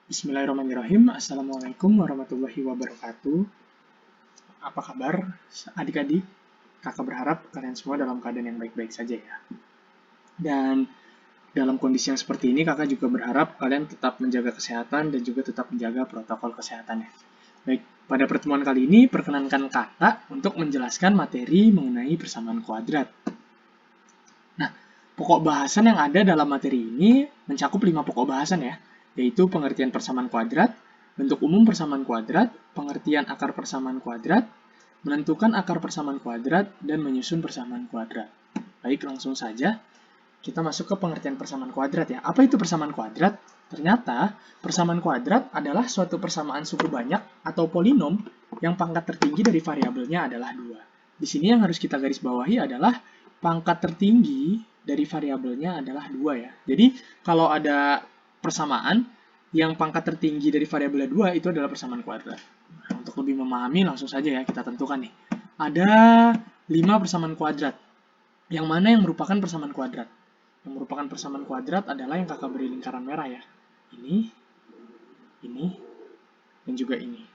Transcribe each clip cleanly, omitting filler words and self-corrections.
Bismillahirrahmanirrahim. Assalamualaikum warahmatullahi wabarakatuh. Apa kabar adik-adik? Kakak berharap kalian semua dalam keadaan yang baik-baik saja ya. Dan dalam kondisi yang seperti ini, kakak juga berharap kalian tetap menjaga kesehatan dan juga tetap menjaga protokol kesehatannya. Baik, pada pertemuan kali ini perkenankan kakak untuk menjelaskan materi mengenai persamaan kuadrat. Nah, pokok bahasan yang ada dalam materi ini mencakup 5 pokok bahasan ya, yaitu pengertian persamaan kuadrat, bentuk umum persamaan kuadrat, pengertian akar persamaan kuadrat, menentukan akar persamaan kuadrat, dan menyusun persamaan kuadrat. Baik, langsung saja kita masuk ke pengertian persamaan kuadrat ya. Apa itu persamaan kuadrat? Ternyata, persamaan kuadrat adalah suatu persamaan suku banyak atau polinom yang pangkat tertinggi dari variabelnya adalah 2. Di sini yang harus kita garis bawahi adalah pangkat tertinggi dari variabelnya adalah 2 ya. Jadi, kalau ada persamaan yang pangkat tertinggi dari variabelnya 2 itu adalah persamaan kuadrat. Nah, untuk lebih memahami langsung saja ya kita tentukan nih. Ada 5 persamaan kuadrat. Yang mana yang merupakan persamaan kuadrat? Yang merupakan persamaan kuadrat adalah yang kakak beri lingkaran merah ya. Ini, dan juga ini.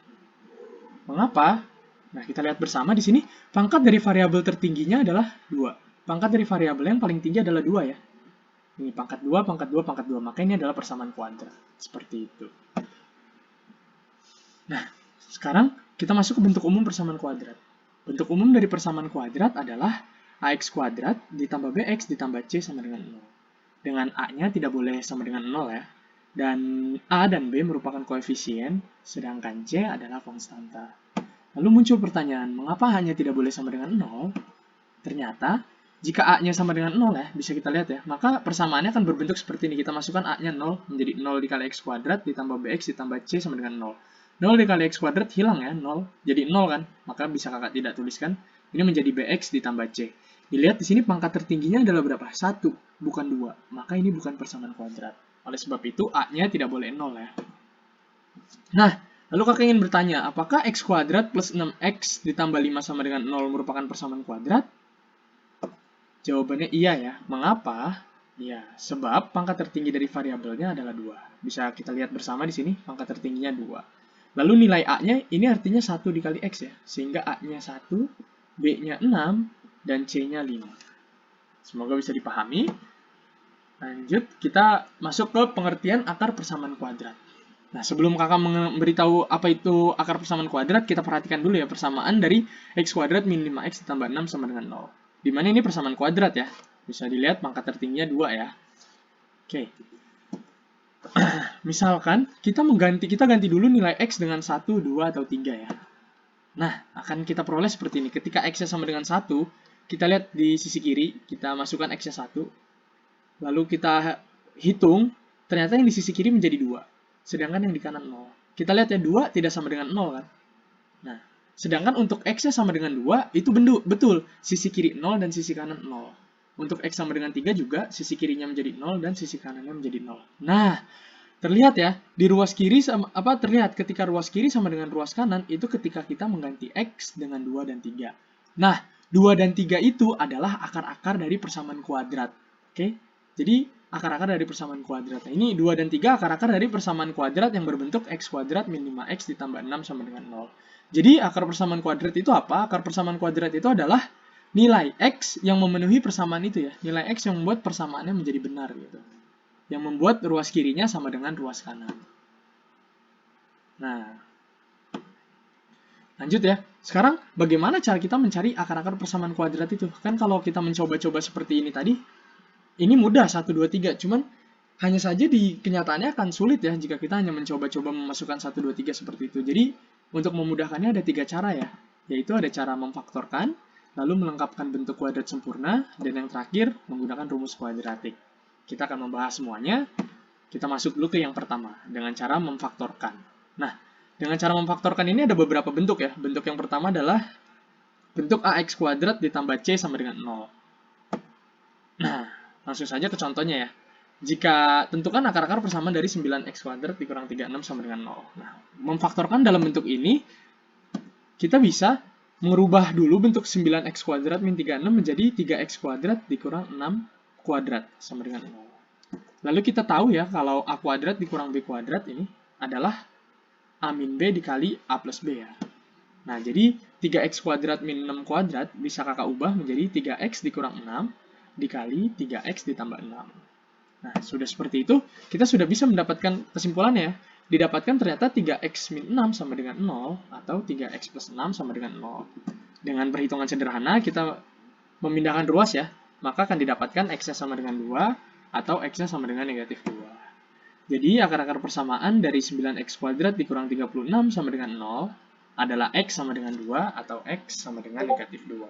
Mengapa? Nah, kita lihat bersama di sini, pangkat dari variabel tertingginya adalah 2. Pangkat dari variabel yang paling tinggi adalah 2 ya. Ini pangkat 2, pangkat 2, pangkat 2. Maka ini adalah persamaan kuadrat. Seperti itu. Nah, sekarang kita masuk ke bentuk umum persamaan kuadrat. Bentuk umum dari persamaan kuadrat adalah ax kuadrat ditambah bx ditambah c sama dengan 0. Dengan a-nya tidak boleh sama dengan 0 ya. Dan a dan b merupakan koefisien, sedangkan c adalah konstanta. Lalu muncul pertanyaan, mengapa hanya tidak boleh sama dengan 0? Ternyata, jika a-nya sama dengan 0 ya, bisa kita lihat ya, maka persamaannya akan berbentuk seperti ini. Kita masukkan a-nya 0, menjadi 0 dikali x kuadrat, ditambah bx, ditambah c sama dengan 0. 0 dikali x kuadrat hilang ya, 0. Jadi 0 kan, maka bisa kakak tidak tuliskan. Ini menjadi bx ditambah c. Dilihat di sini pangkat tertingginya adalah berapa? 1, bukan 2. Maka ini bukan persamaan kuadrat. Oleh sebab itu, a-nya tidak boleh 0 ya. Nah, lalu kakak ingin bertanya, apakah x kuadrat plus 6x ditambah 5 sama dengan 0 merupakan persamaan kuadrat? Jawabannya iya ya. Mengapa? Ya, sebab pangkat tertinggi dari variabelnya adalah 2. Bisa kita lihat bersama di sini, pangkat tertingginya 2. Lalu nilai a-nya ini artinya 1 dikali x ya. Sehingga a-nya 1, b-nya 6, dan c-nya 5. Semoga bisa dipahami. Lanjut, kita masuk ke pengertian akar persamaan kuadrat. Nah, sebelum kakak memberitahu apa itu akar persamaan kuadrat, kita perhatikan dulu ya persamaan dari x kuadrat min 5x ditambah 6 sama dengan 0. Dimana ini persamaan kuadrat ya. Bisa dilihat pangkat tertingginya 2 ya. Oke. Misalkan kita ganti dulu nilai x dengan 1, 2, atau 3 ya. Nah, akan kita peroleh seperti ini. Ketika x-nya sama dengan 1, kita lihat di sisi kiri, kita masukkan x-nya 1. Lalu kita hitung, ternyata yang di sisi kiri menjadi 2. Sedangkan yang di kanan 0. Kita lihat ya, 2 tidak sama dengan 0 kan. Nah, sedangkan untuk x-nya sama dengan 2, itu betul. Sisi kiri 0 dan sisi kanan 0. Untuk x sama dengan 3 juga, sisi kirinya menjadi 0 dan sisi kanannya menjadi 0. Nah, terlihat ya, di ruas kiri terlihat ketika ruas kiri sama dengan ruas kanan, itu ketika kita mengganti x dengan 2 dan 3. Nah, 2 dan 3 itu adalah akar-akar dari persamaan kuadrat. Oke? Jadi, akar-akar dari persamaan kuadrat. Nah, ini 2 dan 3 akar-akar dari persamaan kuadrat yang berbentuk x kuadrat min 5x ditambah 6 sama dengan 0. Jadi, akar persamaan kuadrat itu apa? Akar persamaan kuadrat itu adalah nilai x yang memenuhi persamaan itu ya. Nilai x yang membuat persamaannya menjadi benar gitu. Yang membuat ruas kirinya sama dengan ruas kanan. Nah, lanjut ya. Sekarang, bagaimana cara kita mencari akar-akar persamaan kuadrat itu? Kan kalau kita mencoba-coba seperti ini tadi, ini mudah 1, 2, 3, cuman hanya saja di kenyataannya akan sulit ya jika kita hanya mencoba-coba memasukkan 1, 2, 3 seperti itu. Jadi, untuk memudahkannya ada 3 cara ya, yaitu ada cara memfaktorkan, lalu melengkapkan bentuk kuadrat sempurna, dan yang terakhir menggunakan rumus kuadratik. Kita akan membahas semuanya. Kita masuk dulu ke yang pertama, dengan cara memfaktorkan. Nah, dengan cara memfaktorkan ini ada beberapa bentuk ya. Bentuk yang pertama adalah bentuk ax kuadrat ditambah c sama dengan 0. Nah, langsung saja ke contohnya ya. Jika tentukan akar-akar persamaan dari 9x kuadrat dikurang 36 sama dengan 0. Nah, memfaktorkan dalam bentuk ini, kita bisa merubah dulu bentuk 9x kuadrat min 36 menjadi 3x kuadrat dikurang 6 kuadrat sama dengan 0. Lalu kita tahu ya, kalau a kuadrat dikurang b kuadrat ini, adalah A min B dikali A plus B ya. Nah, jadi 3x kuadrat min 6 kuadrat bisa kakak ubah menjadi 3x dikurang 6 dikali 3x ditambah 6. Nah, sudah seperti itu, kita sudah bisa mendapatkan kesimpulannya. Didapatkan ternyata 3x min 6 sama dengan 0, atau 3x plus 6 sama dengan 0. Dengan perhitungan sederhana, kita memindahkan ruas ya, maka akan didapatkan x-nya sama dengan 2, atau x-nya sama dengan negatif 2. Jadi, akar-akar persamaan dari 9x kuadrat dikurang 36 sama dengan 0 adalah x sama dengan 2 atau x sama dengan negatif 2.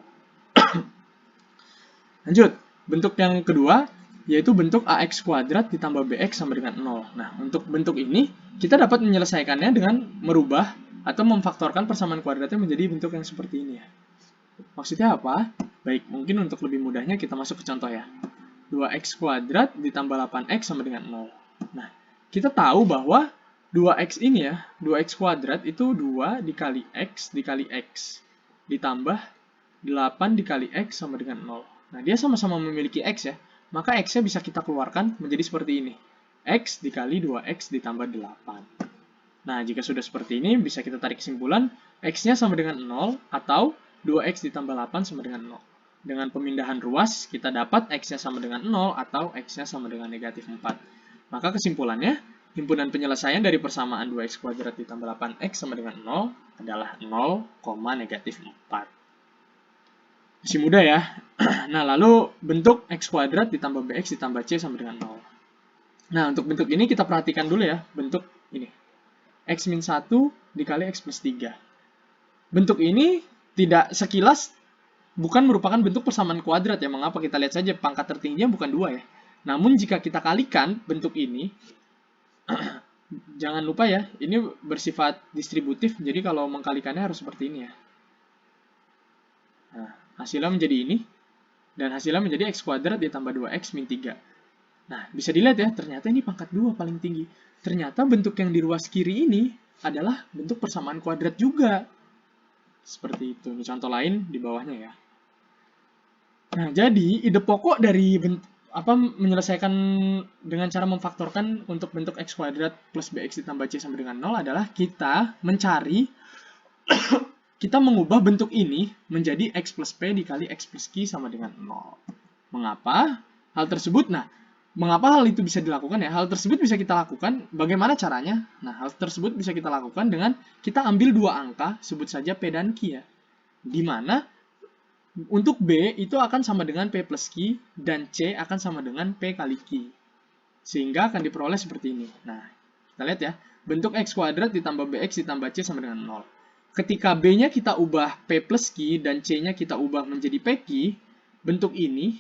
Lanjut, bentuk yang kedua yaitu bentuk ax kuadrat ditambah bx sama dengan 0. Nah, untuk bentuk ini kita dapat menyelesaikannya dengan merubah atau memfaktorkan persamaan kuadratnya menjadi bentuk yang seperti ini ya. Maksudnya apa? Baik, mungkin untuk lebih mudahnya kita masuk ke contoh ya. 2x kuadrat ditambah 8x sama dengan 0. Nah, kita tahu bahwa 2x ini ya, 2x kuadrat itu 2 dikali x ditambah 8 dikali x sama dengan 0. Nah, dia sama-sama memiliki x ya, maka x-nya bisa kita keluarkan menjadi seperti ini. X dikali 2x ditambah 8. Nah, jika sudah seperti ini, bisa kita tarik kesimpulan, x-nya sama dengan 0 atau 2x ditambah 8 sama dengan 0. Dengan pemindahan ruas, kita dapat x-nya sama dengan 0 atau x-nya sama dengan negatif 4. Maka kesimpulannya, himpunan penyelesaian dari persamaan 2x kuadrat ditambah 8x sama dengan 0 adalah 0, negatif 4. Masih mudah ya. Nah, lalu bentuk x kuadrat ditambah bx ditambah c sama dengan 0. Nah, untuk bentuk ini kita perhatikan dulu ya, bentuk ini. X min 1 dikali x plus 3. Bentuk ini tidak sekilas bukan merupakan bentuk persamaan kuadrat ya. Mengapa? Kita lihat saja pangkat tertingginya bukan 2 ya. Namun jika kita kalikan bentuk ini, jangan lupa ya, ini bersifat distributif, jadi kalau mengkalikannya harus seperti ini ya. Nah, hasilnya menjadi ini, dan hasilnya menjadi x kuadrat ditambah 2x min 3. Nah, bisa dilihat ya, ternyata ini pangkat 2 paling tinggi. Ternyata bentuk yang di ruas kiri ini adalah bentuk persamaan kuadrat juga. Seperti itu. Ini contoh lain di bawahnya ya. Nah, jadi ide pokok dari menyelesaikan dengan cara memfaktorkan untuk bentuk x kuadrat plus bx ditambah c sama dengan 0 adalah kita mencari kita mengubah bentuk ini menjadi x plus p dikali x plus q sama dengan 0. Mengapa? Mengapa hal itu bisa dilakukan ya? Hal tersebut bisa kita lakukan, bagaimana caranya? Nah, hal tersebut bisa kita lakukan dengan kita ambil dua angka, sebut saja p dan q ya. Di mana untuk B itu akan sama dengan P plus Q, dan C akan sama dengan P kali Q. Sehingga akan diperoleh seperti ini. Nah, kita lihat ya. Bentuk X kuadrat ditambah BX ditambah C sama dengan 0. Ketika B-nya kita ubah P plus Q, dan C-nya kita ubah menjadi PQ, bentuk ini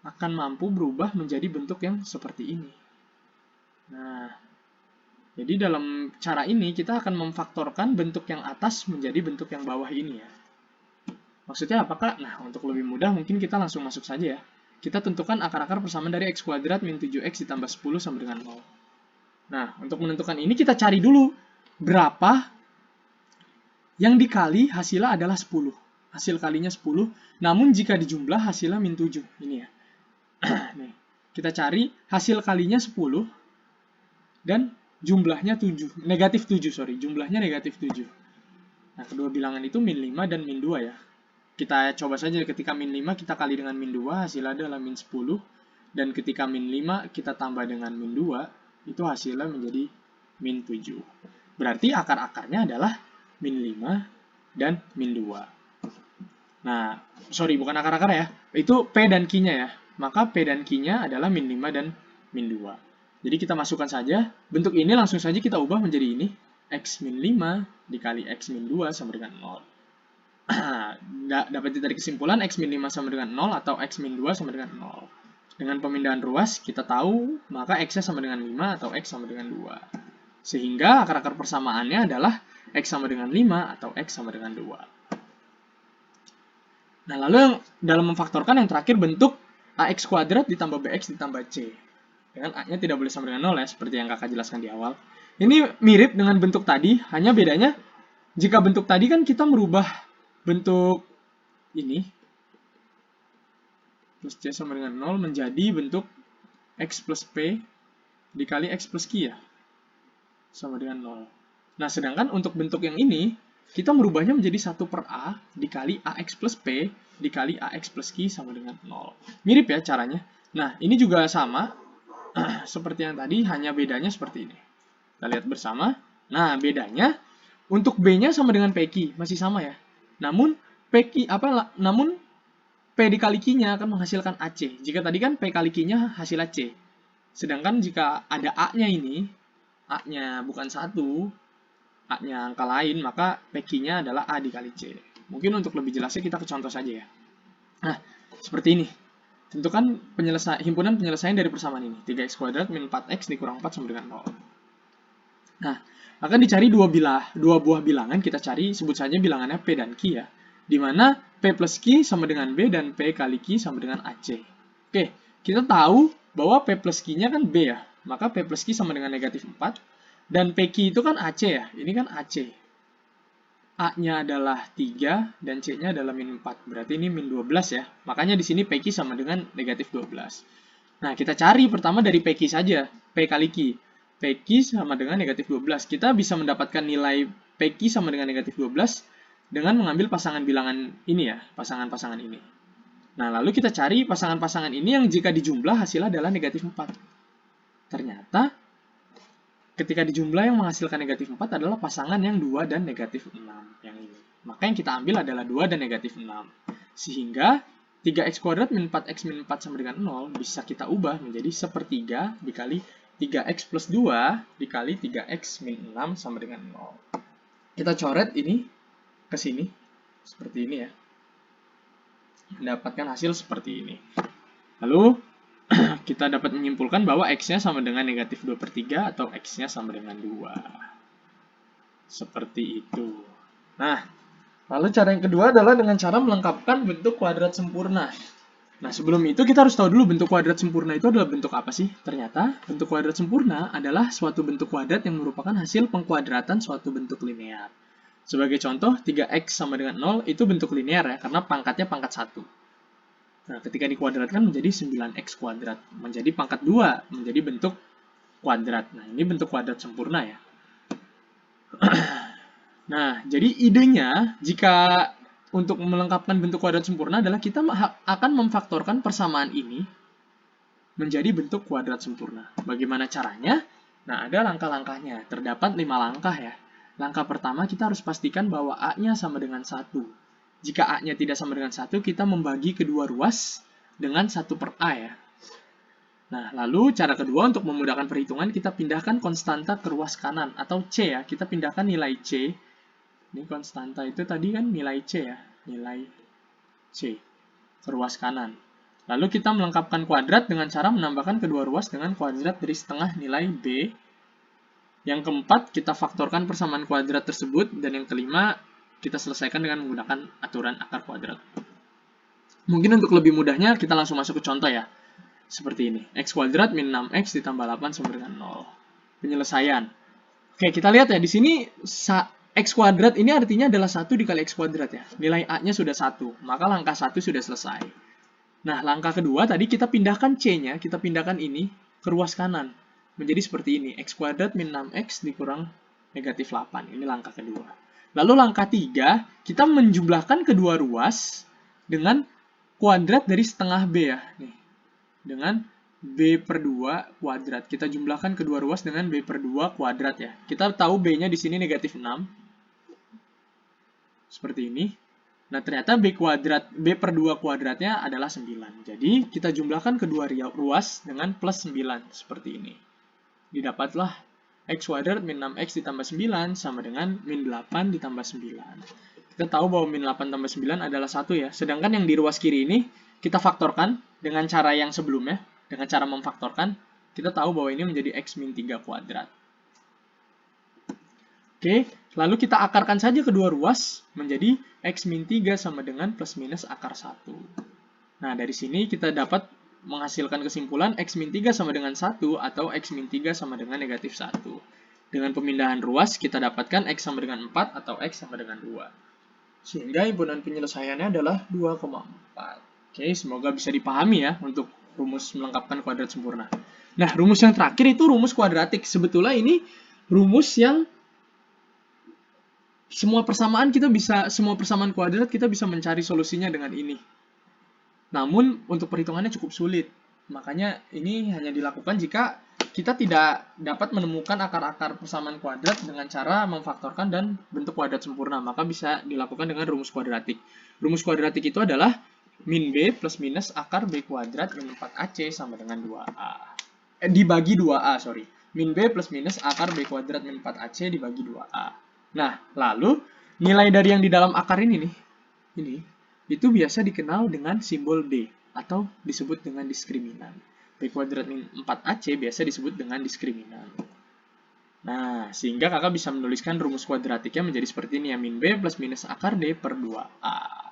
akan mampu berubah menjadi bentuk yang seperti ini. Nah, jadi dalam cara ini kita akan memfaktorkan bentuk yang atas menjadi bentuk yang bawah ini ya. Maksudnya apakah? Nah, untuk lebih mudah mungkin kita langsung masuk saja ya. Kita tentukan akar-akar persamaan dari x kuadrat min 7x ditambah 10 sama dengan 0. Nah, untuk menentukan ini kita cari dulu berapa yang dikali hasilnya adalah 10. Hasil kalinya 10, namun jika dijumlah hasilnya min 7. Ini ya. Nih, kita cari hasil kalinya 10 dan jumlahnya 7. Negatif 7, jumlahnya negatif 7. Nah, kedua bilangan itu min 5 dan min 2 ya. Kita coba saja ketika min 5 kita kali dengan min 2, hasilnya adalah min 10. Dan ketika min 5 kita tambah dengan min 2, itu hasilnya menjadi min 7. Berarti akar-akarnya adalah min 5 dan min 2. Nah, bukan akar-akar ya. Itu P dan Q-nya ya. Maka P dan Q-nya adalah min 5 dan min 2. Jadi kita masukkan saja. Bentuk ini langsung saja kita ubah menjadi ini. X min 5 dikali X min 2 sama dengan 0. Dapat ditarik kesimpulan X min 5 sama dengan 0 atau X min 2 sama dengan 0. Dengan pemindahan ruas kita tahu maka X-nya sama dengan 5 atau X sama dengan 2. Sehingga akar-akar persamaannya adalah X sama dengan 5 atau X sama dengan 2. Nah, lalu dalam memfaktorkan yang terakhir bentuk AX kuadrat ditambah BX ditambah C. Dengan A-nya tidak boleh sama dengan 0 ya, seperti yang kakak jelaskan di awal. Ini mirip dengan bentuk tadi, hanya bedanya jika bentuk tadi kan kita merubah bentuk ini plus C sama dengan 0 menjadi bentuk X plus P dikali X plus Q ya, sama dengan 0. Nah, sedangkan untuk bentuk yang ini, kita merubahnya menjadi 1 per A dikali AX plus P dikali AX plus Q sama dengan 0. Mirip ya caranya. Nah, ini juga sama seperti yang tadi, hanya bedanya seperti ini. Kita lihat bersama. Nah, bedanya untuk B-nya sama dengan PQ, masih sama ya. Namun namun P dikali Q-nya akan menghasilkan AC. Jika tadi kan P kali Q-nya hasil AC. Sedangkan jika ada A-nya ini, A-nya bukan 1, A-nya angka lain, maka PQ-nya adalah A dikali C. Mungkin untuk lebih jelasnya kita ke contoh saja ya. Nah, seperti ini. Tentukan himpunan penyelesaian dari persamaan ini. 3x kuadrat min 4x dikurang 4 sama dengan 0. Nah, akan dicari dua buah bilangan. Kita cari, sebut saja bilangannya P dan Q ya. Di mana P plus Q sama dengan B dan P kali Q sama dengan AC. Oke, kita tahu bahwa P plus Q-nya kan B ya. Maka P plus Q sama dengan negatif 4. Dan PQ itu kan AC ya. Ini kan AC. A-nya adalah 3 dan C-nya adalah min 4. Berarti ini min 12 ya. Makanya di sini PQ sama dengan negatif 12. Nah, kita cari pertama dari PQ saja. P kali Q. PQ sama dengan negatif 12. Kita bisa mendapatkan nilai PQ sama dengan negatif 12 dengan mengambil pasangan bilangan ini ya. Pasangan-pasangan ini. Nah, lalu kita cari pasangan-pasangan ini yang jika dijumlah hasilnya adalah negatif 4. Ternyata ketika dijumlah yang menghasilkan negatif 4 adalah pasangan yang 2 dan negatif 6. Yang ini. Maka yang kita ambil adalah 2 dan negatif 6. Sehingga 3x kuadrat min 4x min 4 sama dengan 0 bisa kita ubah menjadi sepertiga dikali 3x plus 2 dikali 3x min 6 sama dengan 0. Kita coret ini ke sini. Seperti ini ya. Mendapatkan hasil seperti ini. Lalu kita dapat menyimpulkan bahwa X-nya sama dengan negatif 2 per 3 atau X-nya sama dengan 2. Seperti itu. Nah, lalu cara yang kedua adalah dengan cara melengkapkan bentuk kuadrat sempurna. Nah, sebelum itu kita harus tahu dulu bentuk kuadrat sempurna itu adalah bentuk apa sih? Ternyata, bentuk kuadrat sempurna adalah suatu bentuk kuadrat yang merupakan hasil pengkuadratan suatu bentuk linear. Sebagai contoh, 3x sama dengan 0 itu bentuk linear ya, karena pangkatnya pangkat 1. Nah, ketika dikuadratkan menjadi 9x kuadrat. Menjadi pangkat 2, menjadi bentuk kuadrat. Nah, ini bentuk kuadrat sempurna ya. Nah, jadi idenya jika untuk melengkapkan bentuk kuadrat sempurna adalah kita akan memfaktorkan persamaan ini menjadi bentuk kuadrat sempurna. Bagaimana caranya? Nah, ada langkah-langkahnya. Terdapat 5 langkah ya. Langkah pertama, kita harus pastikan bahwa A-nya sama dengan 1. Jika A-nya tidak sama dengan 1, kita membagi kedua ruas dengan 1 per A ya. Nah, lalu cara kedua untuk memudahkan perhitungan, kita pindahkan konstanta ke ruas kanan, atau C ya. Kita pindahkan nilai C. Ini konstanta itu tadi kan nilai C ya. Nilai C ke ruas kanan. Lalu kita melengkapkan kuadrat dengan cara menambahkan kedua ruas dengan kuadrat dari setengah nilai B. Yang keempat, kita faktorkan persamaan kuadrat tersebut. Dan yang kelima, kita selesaikan dengan menggunakan aturan akar kuadrat. Mungkin untuk lebih mudahnya, kita langsung masuk ke contoh ya. Seperti ini. X kuadrat min 6x ditambah 8 sama dengan 0. Penyelesaian. Oke, kita lihat ya. Di sini, x kuadrat ini artinya adalah 1 dikali x kuadrat ya. Nilai A-nya sudah 1. Maka langkah 1 sudah selesai. Nah, langkah kedua tadi kita pindahkan C-nya. Kita pindahkan ini ke ruas kanan. Menjadi seperti ini. X kuadrat min 6x dikurang negatif 8. Ini langkah kedua. Lalu langkah 3, kita menjumlahkan kedua ruas dengan kuadrat dari setengah B ya. Nih. Dengan B per 2 kuadrat. Kita jumlahkan kedua ruas dengan B per 2 kuadrat ya. Kita tahu B-nya di sini negatif 6. Seperti ini. Nah, ternyata B per 2 kuadratnya adalah 9. Jadi, kita jumlahkan kedua ruas dengan plus 9. Seperti ini. Didapatlah X kuadrat min 6x ditambah 9 sama dengan min 8 ditambah 9. Kita tahu bahwa min 8 tambah 9 adalah 1 ya. Sedangkan yang di ruas kiri ini kita faktorkan dengan cara yang sebelumnya. Dengan cara memfaktorkan, kita tahu bahwa ini menjadi x min 3 kuadrat. Oke, lalu kita akarkan saja kedua ruas menjadi x min 3 sama dengan plus minus akar 1. Nah, dari sini kita dapat menghasilkan kesimpulan x min 3 sama dengan 1 atau x min 3 sama dengan negatif 1. Dengan pemindahan ruas, kita dapatkan x sama dengan 4 atau x sama dengan 2. Sehingga himpunan penyelesaiannya adalah 2,4. Oke, semoga bisa dipahami ya untuk rumus melengkapkan kuadrat sempurna. Nah, rumus yang terakhir itu rumus kuadratik. Sebetulnya ini rumus yang semua persamaan kuadrat kita bisa mencari solusinya dengan ini. Namun, untuk perhitungannya cukup sulit. Makanya ini hanya dilakukan jika kita tidak dapat menemukan akar-akar persamaan kuadrat dengan cara memfaktorkan dan bentuk kuadrat sempurna. Maka bisa dilakukan dengan rumus kuadratik. Rumus kuadratik itu adalah min B plus minus akar B kuadrat min 4AC sama dengan 2A. Dibagi 2A, sorry. Min B plus minus akar B kuadrat min 4AC dibagi 2A. Nah, lalu nilai dari yang di dalam akar ini nih, ini, itu biasa dikenal dengan simbol D, atau disebut dengan diskriminan. B kuadrat min 4AC biasa disebut dengan diskriminan. Nah, sehingga kakak bisa menuliskan rumus kuadratiknya menjadi seperti ini ya, min B plus minus akar D per 2A.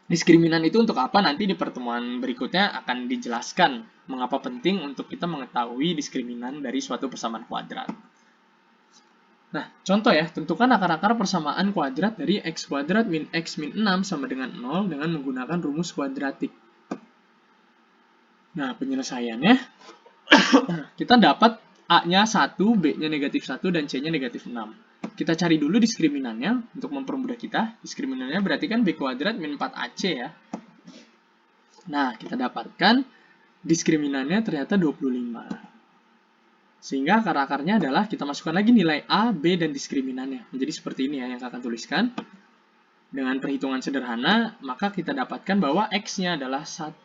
Diskriminan itu untuk apa? Nanti di pertemuan berikutnya akan dijelaskan mengapa penting untuk kita mengetahui diskriminan dari suatu persamaan kuadrat. Nah, contoh ya, tentukan akar-akar persamaan kuadrat dari x kuadrat min x min 6 sama dengan 0 dengan menggunakan rumus kuadratik. Nah, penyelesaiannya, kita dapat A-nya 1, B-nya negatif 1, dan C-nya negatif 6. Kita cari dulu diskriminannya untuk mempermudah kita. Diskriminannya berarti kan B kuadrat min 4AC ya. Nah, kita dapatkan diskriminannya ternyata 25. Sehingga akar-akarnya adalah kita masukkan lagi nilai A, B, dan diskriminannya. Menjadi seperti ini ya yang kakak tuliskan. Dengan perhitungan sederhana, maka kita dapatkan bahwa X-nya adalah 1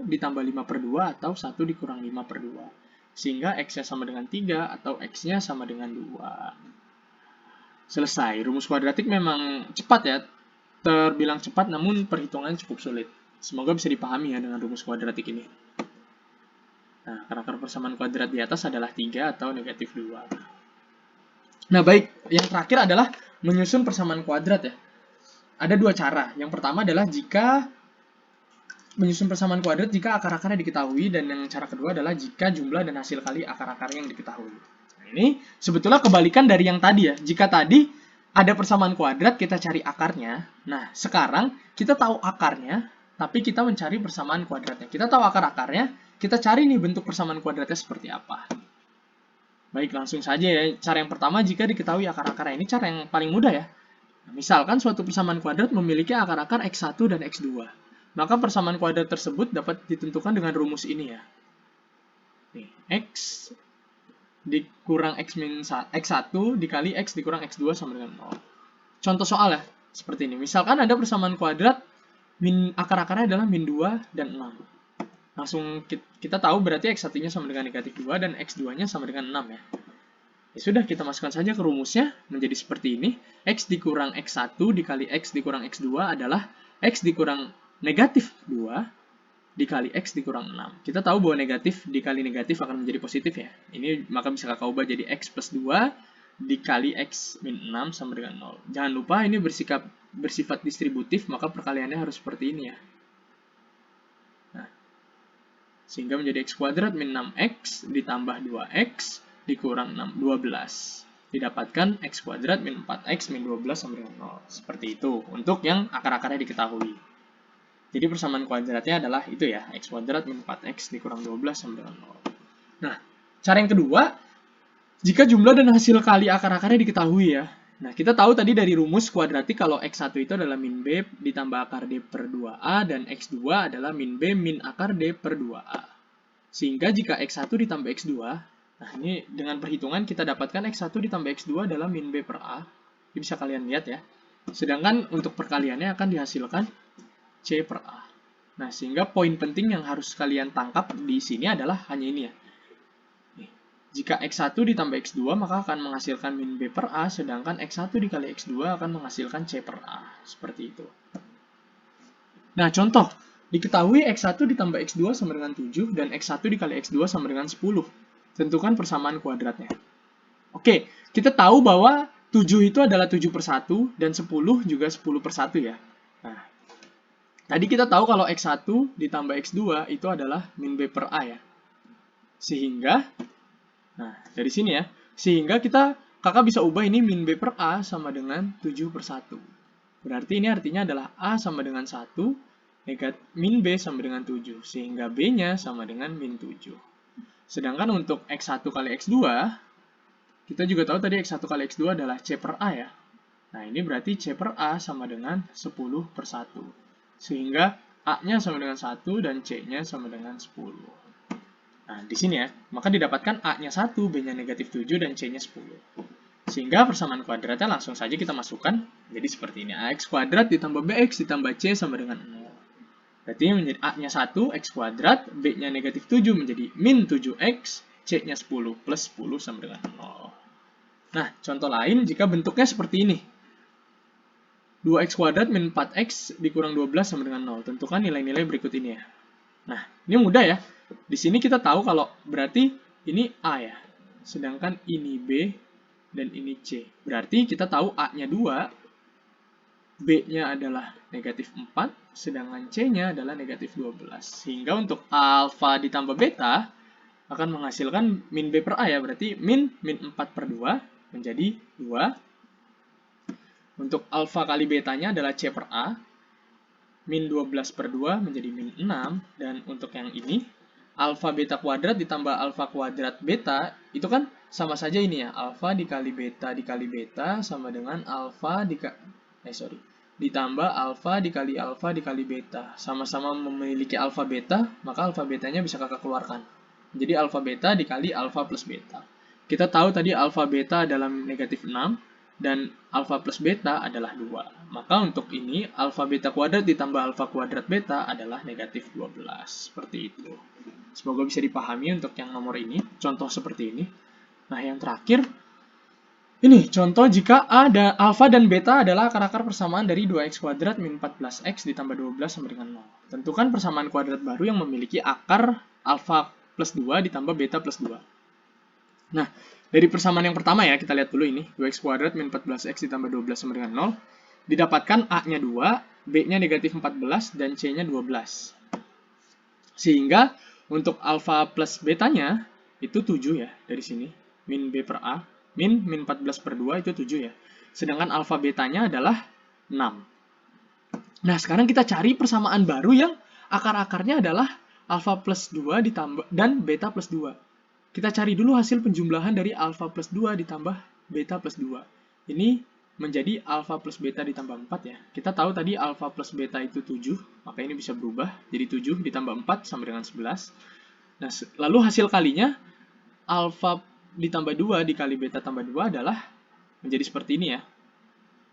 ditambah 5 per 2 atau 1 dikurang 5 per 2. Sehingga X-nya sama dengan 3 atau X-nya sama dengan 2. Selesai. Rumus kuadratik memang cepat ya. Terbilang cepat namun perhitungannya cukup sulit. Semoga bisa dipahami ya dengan rumus kuadratik ini. Nah, akar persamaan kuadrat di atas adalah 3 atau negatif 2. Nah, baik. Yang terakhir adalah menyusun persamaan kuadrat ya. Ada dua cara. Yang pertama adalah jika menyusun persamaan kuadrat jika akar-akarnya diketahui, dan yang cara kedua adalah jika jumlah dan hasil kali akar-akarnya yang diketahui. Nah, ini sebetulnya kebalikan dari yang tadi ya. Jika tadi ada persamaan kuadrat, kita cari akarnya. Nah, sekarang kita tahu akarnya, tapi kita mencari persamaan kuadratnya. Kita tahu akar-akarnya, kita cari nih bentuk persamaan kuadratnya seperti apa. Baik, langsung saja ya. Cara yang pertama, jika diketahui akar-akarnya. Ini cara yang paling mudah ya. Nah, misalkan suatu persamaan kuadrat memiliki akar-akar X1 dan X2. Maka persamaan kuadrat tersebut dapat ditentukan dengan rumus ini ya. Nih, X dikurang X1 dikali X dikurang X2 sama dengan 0. Contoh soal ya, seperti ini. Misalkan ada persamaan kuadrat, akar-akarnya adalah min 2 dan 6. Langsung kita tahu berarti X1-nya sama dengan negatif 2 dan X2-nya sama dengan 6 ya. Ya sudah, kita masukkan saja ke rumusnya menjadi seperti ini. X dikurang X1 dikali X dikurang X2 adalah X dikurang negatif 2 dikali X dikurang 6. Kita tahu bahwa negatif dikali negatif akan menjadi positif ya. Ini maka bisa kakak ubah jadi X plus 2 dikali X min 6 sama dengan 0. Jangan lupa ini bersifat distributif, maka perkaliannya harus seperti ini ya. Nah, sehingga menjadi X kuadrat min 6X ditambah 2X dikurang 12. Didapatkan X kuadrat min 4X min 12 sama dengan 0. Seperti itu untuk yang akar-akarnya diketahui. Jadi persamaan kuadratnya adalah itu ya, X kuadrat min 4X dikurang 12 sama dengan 0. Nah, cara yang kedua, jika jumlah dan hasil kali akar-akarnya diketahui ya. Nah, kita tahu tadi dari rumus kuadratik kalau X1 itu adalah min B ditambah akar D per 2A dan X2 adalah min B min akar D per 2A. Sehingga jika X1 ditambah X2, nah ini dengan perhitungan kita dapatkan X1 ditambah X2 adalah min B per A. Ini bisa kalian lihat ya. Sedangkan untuk perkaliannya akan dihasilkan C per A. Nah, sehingga poin penting yang harus kalian tangkap di sini adalah hanya ini ya. Jika X1 ditambah X2 maka akan menghasilkan min B per A, sedangkan X1 dikali X2 akan menghasilkan C per A. Seperti itu. Nah, contoh. Diketahui X1 ditambah X2 sama dengan 7 dan X1 dikali X2 sama dengan 10. Tentukan persamaan kuadratnya. Oke, kita tahu bahwa 7 itu adalah 7 per 1 dan 10 juga 10 per 1 ya. Nah, tadi kita tahu kalau X1 ditambah X2 itu adalah min B per A ya. Sehingga, nah dari sini ya, sehingga kakak bisa ubah ini min B per A sama dengan 7 per 1. Berarti ini artinya adalah A sama dengan 1, min B sama dengan 7. Sehingga B-nya sama dengan min 7. Sedangkan untuk X1 kali X2, kita juga tahu tadi X1 kali X2 adalah C per A ya. Nah, ini berarti C per A sama dengan 10 per 1. Sehingga A-nya sama dengan 1 dan C-nya sama dengan 10. Nah, di sini ya, maka didapatkan A-nya 1, B-nya negatif 7, dan C-nya 10. Sehingga persamaan kuadratnya langsung saja kita masukkan jadi seperti ini. AX kuadrat ditambah BX ditambah C sama dengan 0. Berarti menjadi A-nya 1, X kuadrat, B-nya negatif 7 menjadi min 7X, C-nya 10 plus 10 sama dengan 0. Nah, contoh lain jika bentuknya seperti ini. 2x kuadrat min 4x dikurang 12 sama dengan 0. Tentukan nilai-nilai berikut ini ya. Nah, ini mudah ya. Di sini kita tahu kalau berarti ini A ya. Sedangkan ini B dan ini C. Berarti kita tahu A-nya 2, B-nya adalah negatif 4, sedangkan C-nya adalah negatif 12. Sehingga untuk alfa ditambah beta akan menghasilkan min B per A ya. Berarti min 4 per 2 menjadi 2. Untuk alfa kali betanya adalah C per A, min 12 per 2 menjadi min 6, dan untuk yang ini, alfa beta kuadrat ditambah alfa kuadrat beta, itu kan sama saja ini ya, alfa dikali beta sama dengan alfa ditambah alfa dikali beta. Sama-sama memiliki alfa beta, maka alfa betanya bisa kakak keluarkan. Jadi alfa beta dikali alfa plus beta. Kita tahu tadi alfa beta adalah negatif 6, dan alfa plus beta adalah 2. Maka untuk ini, alfa beta kuadrat ditambah alfa kuadrat beta adalah negatif 12. Seperti itu. Semoga bisa dipahami untuk yang nomor ini. Contoh seperti ini. Nah, yang terakhir, ini contoh jika alfa dan beta adalah akar-akar persamaan dari 2x kuadrat min 14x ditambah 12 sama dengan 0. Tentukan persamaan kuadrat baru yang memiliki akar alfa plus 2 ditambah beta plus 2. Nah, dari persamaan yang pertama ya, kita lihat dulu ini. 2x kuadrat min 14x ditambah 12 sama dengan 0. Didapatkan A-nya 2, B-nya negatif 14, dan C-nya 12. Sehingga untuk alfa plus betanya itu 7 ya, dari sini. Min B per A. Min 14 per 2 itu 7 ya. Sedangkan alfa betanya adalah 6. Nah, sekarang kita cari persamaan baru yang akar-akarnya adalah alfa plus 2 ditambah dan beta plus 2. Kita cari dulu hasil penjumlahan dari alfa plus 2 ditambah beta plus 2. Ini menjadi alfa plus beta ditambah 4 ya. Kita tahu tadi alfa plus beta itu 7, maka ini bisa berubah. Jadi 7 ditambah 4 sama dengan 11. Nah, lalu hasil kalinya, alfa ditambah 2 dikali beta tambah 2 adalah menjadi seperti ini ya.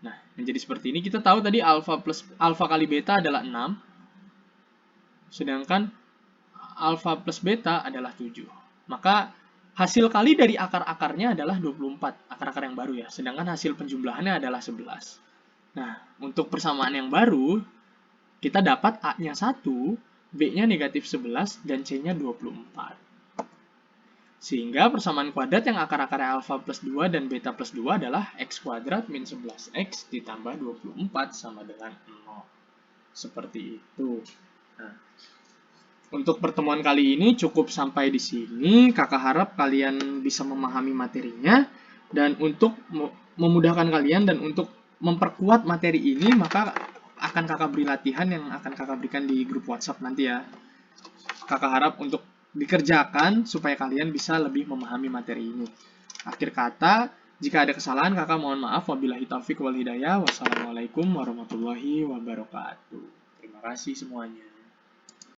Nah, menjadi seperti ini. Kita tahu tadi alfa kali beta adalah 6. Sedangkan alfa plus beta adalah 7. Maka hasil kali dari akar-akarnya adalah 24, akar-akar yang baru ya. Sedangkan hasil penjumlahannya adalah 11. Nah, untuk persamaan yang baru, kita dapat A-nya 1, B-nya negatif 11, dan C-nya 24. Sehingga persamaan kuadrat yang akar-akarnya alfa plus 2 dan beta plus 2 adalah x kuadrat min 11x ditambah 24 sama dengan 0. Seperti itu. Nah, untuk pertemuan kali ini cukup sampai di sini. Kakak harap kalian bisa memahami materinya. Dan untuk memudahkan kalian dan untuk memperkuat materi ini, maka akan kakak beri latihan yang akan kakak berikan di grup WhatsApp nanti ya. Kakak harap untuk dikerjakan supaya kalian bisa lebih memahami materi ini. Akhir kata, jika ada kesalahan kakak mohon maaf. Wabillahi taufiq wal hidayah. Wassalamualaikum warahmatullahi wabarakatuh. Terima kasih semuanya.